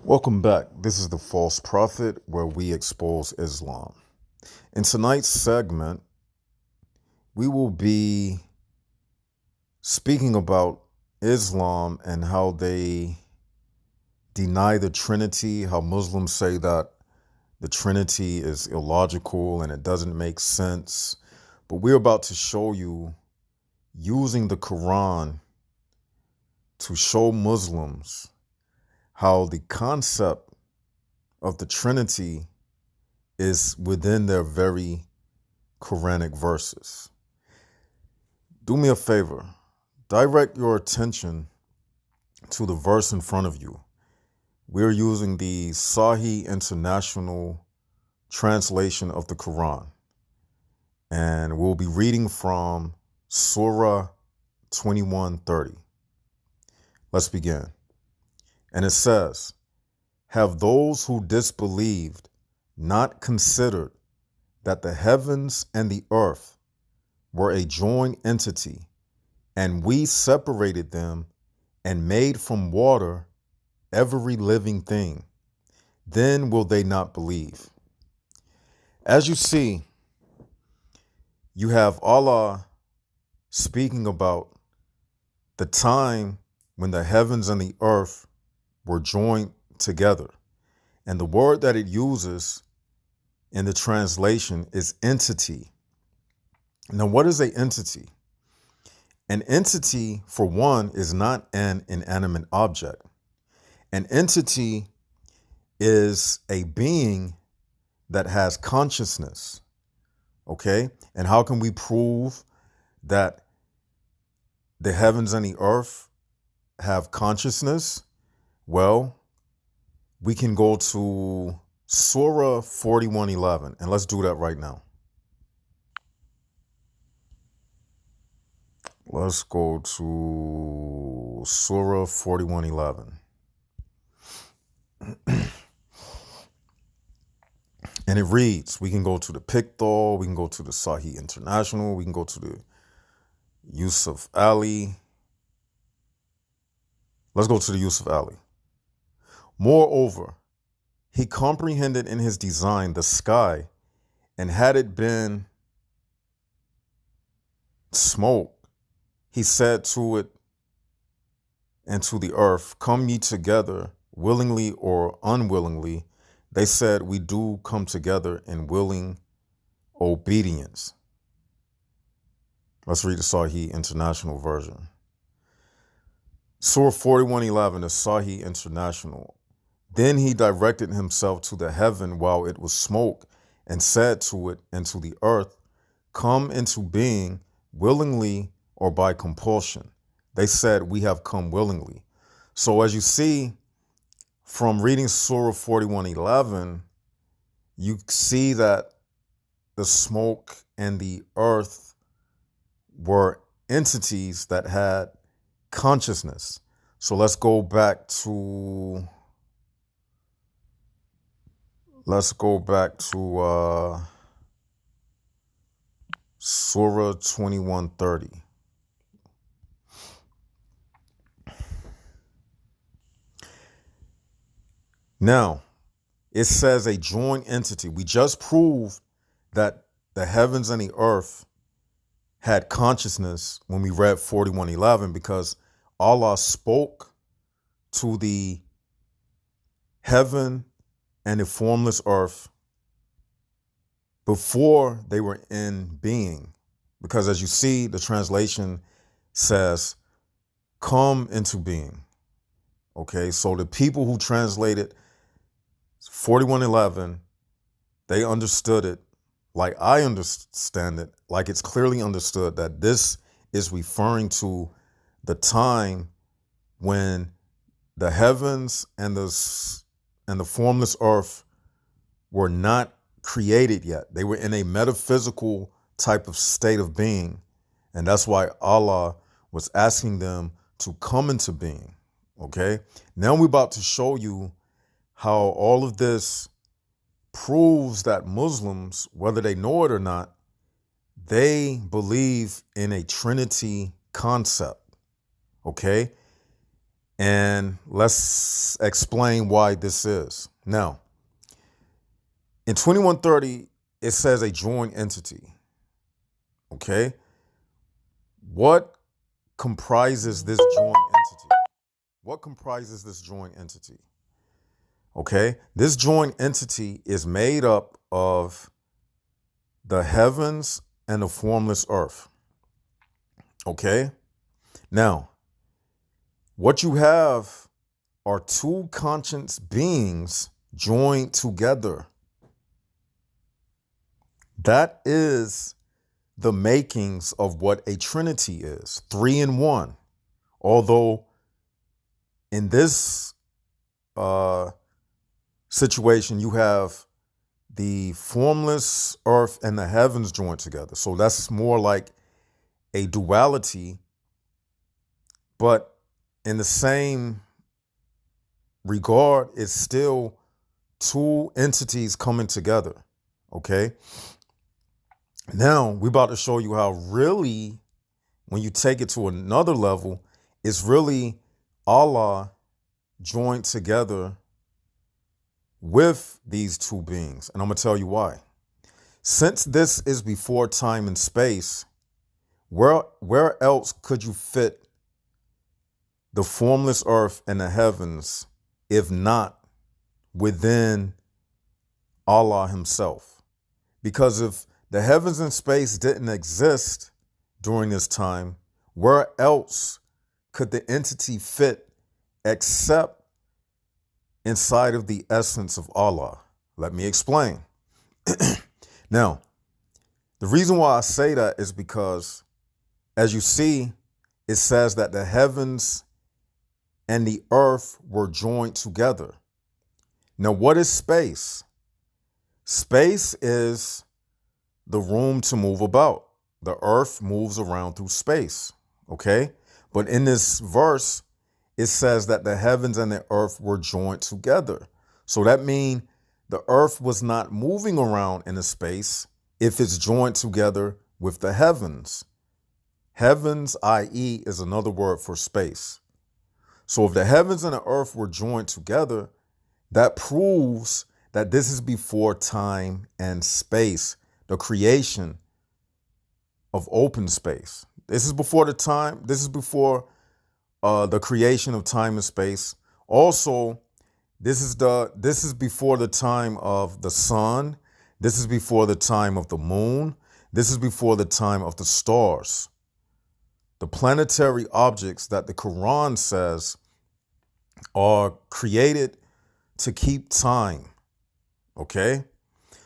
Welcome back. This is The False Prophet, where we expose Islam. In tonight's segment, we will be speaking about Islam and how they deny the Trinity, how Muslims say that the Trinity is illogical and it doesn't make sense. But we're about to show you using the Quran to show Muslims how the concept of the Trinity is within their very Quranic verses. Do me a favor, direct your attention to the verse in front of you. We're using the Sahih International translation of the Quran, and we'll be reading from Sura 21:30. Let's begin. And it says, "Have those who disbelieved not considered that the heavens and the earth were a joined entity, and we separated them and made from water every living thing? Then will they not believe?" As you see, you have Allah speaking about the time when the heavens and the earth were joined together. And the word that it uses in the translation is entity. Now, what is an entity? An entity, for one, is not an inanimate object. An entity is a being that has consciousness. Okay? And how can we prove that the heavens and the earth have consciousness? Well, we can go to Surah 41:11, and let's do that right now. Let's go to Surah 41:11. And it reads, we can go to the Pictol, we can go to the Sahih International, we can go to the Yusuf Ali. Let's go to the Yusuf Ali. "Moreover, he comprehended in his design the sky, and had it been smoke, he said to it and to the earth, 'Come ye together, willingly or unwillingly.' They said, 'We do come together in willing obedience.'" Let's read the Sahih International version. Surah 41:11, the Sahih International. "Then he directed himself to the heaven while it was smoke, and said to it and to the earth, 'Come into being, willingly or by compulsion.' They said, 'We have come willingly.'" So as you see from reading Surah 41:11, you see that the smoke and the earth were entities that had consciousness. So let's go back to Surah 21:30. Now, it says a joint entity. We just proved that the heavens and the earth had consciousness when we read 41:11, because Allah spoke to the heaven and the formless earth before they were in being. Because as you see, the translation says, "Come into being." Okay, so the people who translated 41:11, they understood it like I understand it, like it's clearly understood that this is referring to the time when the heavens and the formless earth were not created yet. They were in a metaphysical type of state of being. And that's why Allah was asking them to come into being. Okay? Now we're about to show you how all of this proves that Muslims, whether they know it or not, they believe in a Trinity concept. Okay? And let's explain why this is. Now, in 2130, it says a joint entity. Okay? What comprises this joint entity? What comprises this joint entity? Okay? This joint entity is made up of the heavens and the formless earth. Okay? Now, what you have are two conscious beings joined together. That is the makings of what a trinity is, 3 in 1. Although in this situation, you have the formless earth and the heavens joined together. So that's more like a duality, but in the same regard, it's still two entities coming together. Okay? Now, we're about to show you how really, when you take it to another level, it's really Allah joined together with these two beings. And I'm going to tell you why. Since this is before time and space, where else could you fit the formless earth and the heavens if not within Allah himself? Because if the heavens and space didn't exist during this time, where else could the entity fit except inside of the essence of Allah? Let me explain. Now, the reason why I say that is because, as you see, it says that the heavens and the earth were joined together. Now, what is space? Space is the room to move about. The earth moves around through space, okay? But in this verse, it says that the heavens and the earth were joined together. So that means the earth was not moving around in a space if it's joined together with the heavens. Heavens, i.e., is another word for space. So if the heavens and the earth were joined together, that proves that this is before time and space, the creation of open space. This is before the creation of time and space. Also, this is before the time of the sun. This is before the time of the moon. This is before the time of the stars. The planetary objects that the Quran says are created to keep time. Okay?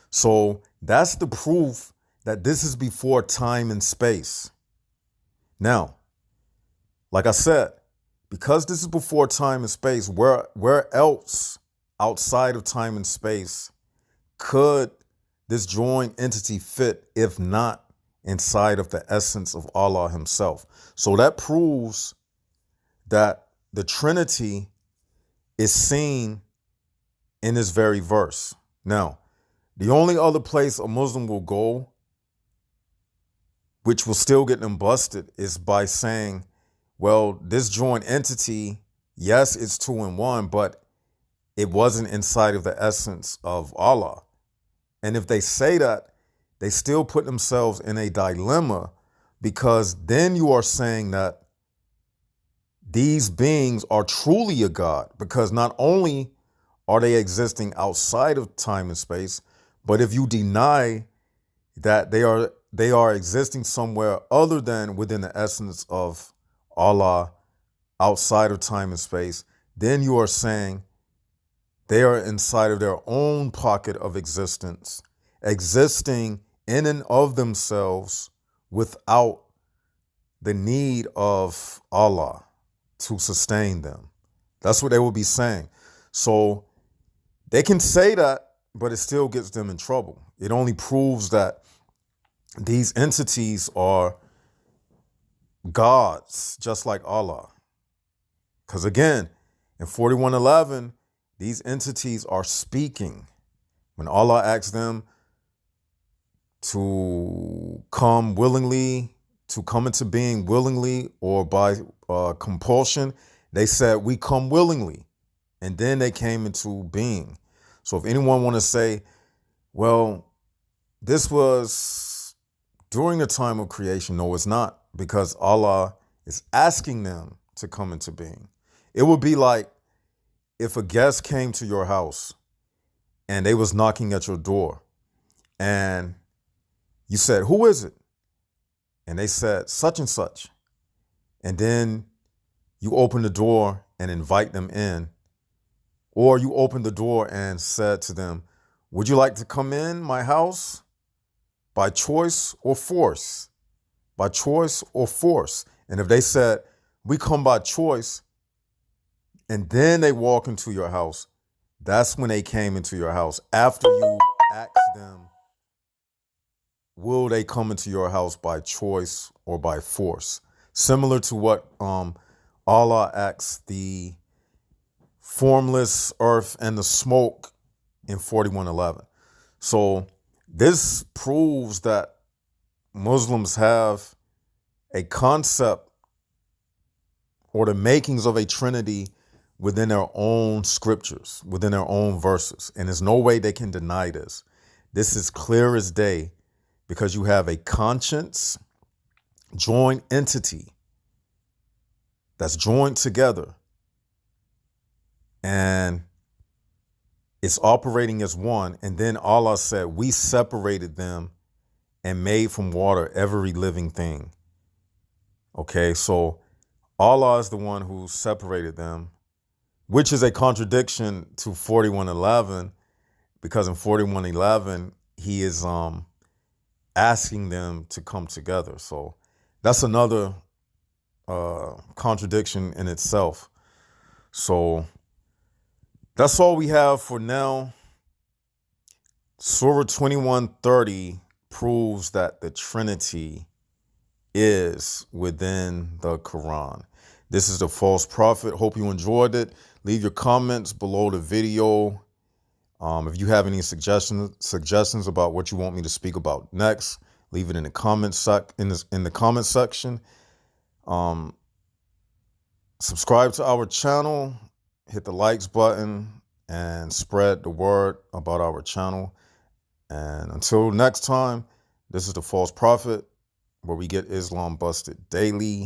So that's the proof that this is before time and space. Now, like I said, because this is before time and space, where else outside of time and space could this joined entity fit if not inside of the essence of Allah himself? So that proves that the Trinity is seen in this very verse. Now, the only other place a Muslim will go, which will still get them busted, is by saying, well, this joint entity, yes, it's 2 in 1, but it wasn't inside of the essence of Allah. And if they say that, they still put themselves in a dilemma, because then you are saying that these beings are truly a God, because not only are they existing outside of time and space, but if you deny that they are existing somewhere other than within the essence of Allah, outside of time and space, then you are saying they are inside of their own pocket of existence, existing in and of themselves without the need of Allah to sustain them. That's what they will be saying. So they can say that, but it still gets them in trouble. It only proves that these entities are gods, just like Allah. Because again, in 41:11, these entities are speaking. When Allah asks them to come willingly, to come into being willingly or by compulsion, They said, we come willingly. And then they came into being. So if anyone want to say, well, this was during the time of creation, no, it's not, because Allah is asking them to come into being. It would be like if a guest came to your house and they was knocking at your door and you said, who is it? And they said, such and such. And then you open the door and invite them in. Or you open the door and said to them, would you like to come in my house? By choice or force? By choice or force? And if they said, we come by choice, and then they walk into your house, that's when they came into your house. After you asked them, will they come into your house by choice or by force? Similar to what Allah asked the formless earth and the smoke in 41:11. So this proves that Muslims have a concept or the makings of a trinity within their own scriptures, within their own verses. And there's no way they can deny this. This is clear as day because you have a conscience joined entity that's joined together and it's operating as one. And then Allah said, we separated them and made from water every living thing. Okay, so Allah is the one who separated them, which is a contradiction to 41:11, because in 41:11, he is asking them to come together. So that's another contradiction in itself. So that's all we have for now. Surah 21:30 proves that the Trinity is within the Quran. This is the false prophet. Hope you enjoyed it. Leave your comments below the video. If you have any suggestions about what you want me to speak about next, leave it in the comment section. Subscribe to our channel, hit the likes button, and spread the word about our channel. And until next time, this is the false prophet, where we get Islam busted daily.